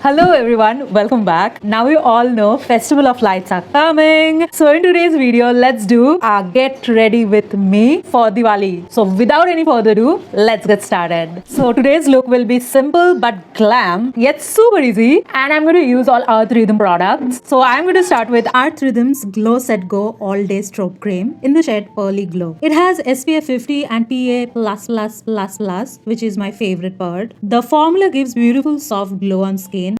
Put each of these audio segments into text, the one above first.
Hello everyone, welcome back. Now you all know Festival of Lights are coming. So in today's video, let's do a get ready with me for Diwali. So without any further ado, let's get started. So today's look will be simple but glam, yet super easy. And I'm going to use all Earth Rhythm products. So I'm going to start with Earth Rhythm's Glow Set Go All Day Strobe Cream in the shade Pearly Glow. It has SPF 50 and PA++++, which is my favorite part. The formula gives beautiful soft glow on skin.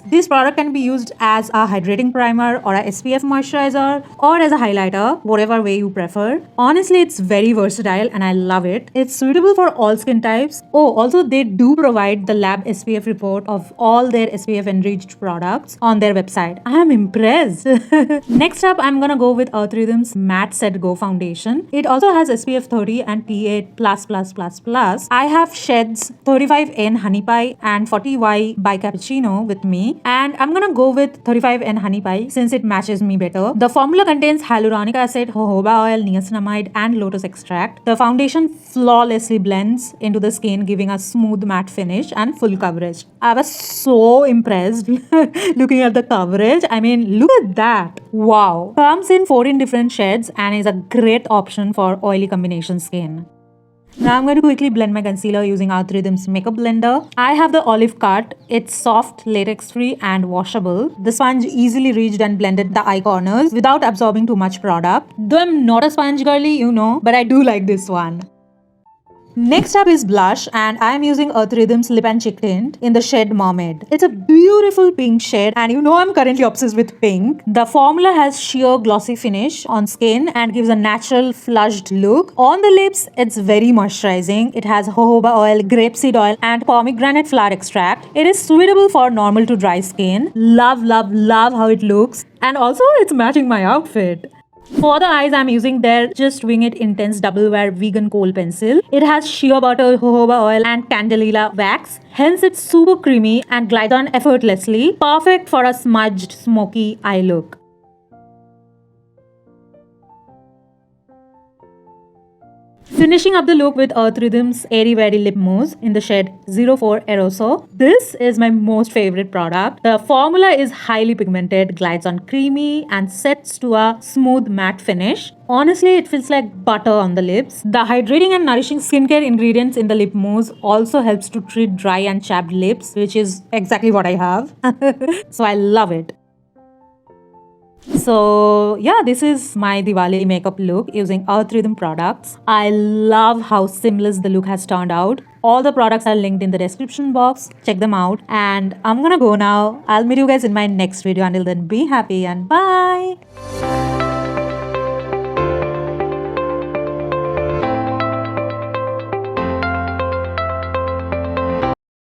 This product can be used as a hydrating primer or a SPF moisturizer or as a highlighter, whatever way you prefer. Honestly, it's very versatile and I love it. It's suitable for all skin types. Oh, also they do provide the lab SPF report of all their SPF enriched products on their website. I am impressed. Next up, I'm gonna go with Earth Rhythm's Matte Set Go Foundation. It also has SPF 30 and PA++++. I have shades 35N Honey Pie and 40Y by Cappuccino with me. And I'm gonna go with 35N Honey Pie since it matches me better. The formula contains hyaluronic acid, jojoba oil, niacinamide and lotus extract. The foundation flawlessly blends into the skin, giving a smooth matte finish and full coverage. I was so impressed looking at the coverage. I mean, look at that. Wow. Comes in 14 different shades and is a great option for oily combination skin. Now I'm going to quickly blend my concealer using Earth Rhythm's makeup blender. I have the olive cut. It's soft, latex free and washable. The sponge easily reached and blended the eye corners without absorbing too much product. Though I'm not a sponge girly, you know, but I do like this one. Next up is blush and I am using Earth Rhythm's Lip and Cheek Tint in the shade Mermaid. It's a beautiful pink shade and you know I'm currently obsessed with pink. The formula has sheer glossy finish on skin and gives a natural flushed look. On the lips, it's very moisturizing. It has jojoba oil, grapeseed oil and pomegranate flower extract. It is suitable for normal to dry skin. Love, love, love how it looks. And also it's matching my outfit. For the eyes, I'm using their Just Wing It Intense Double Wear Vegan Kohl Pencil. It has shea butter, jojoba oil and candelilla wax. Hence, it's super creamy and glides on effortlessly. Perfect for a smudged, smoky eye look. Finishing up the look with Earth Rhythm's Airy Lip Mousse in the shade 04 Eroso. This is my most favorite product. The formula is highly pigmented, glides on creamy and sets to a smooth matte finish. Honestly, it feels like butter on the lips. The hydrating and nourishing skincare ingredients in the lip mousse also helps to treat dry and chapped lips, which is exactly what I have. So I love it. So yeah, this is my Diwali makeup look using Earth Rhythm products. I love how seamless the look has turned out. All the products are linked in the description box. Check them out. And I'm gonna go now. I'll meet you guys in my next video. Until then, be happy and bye.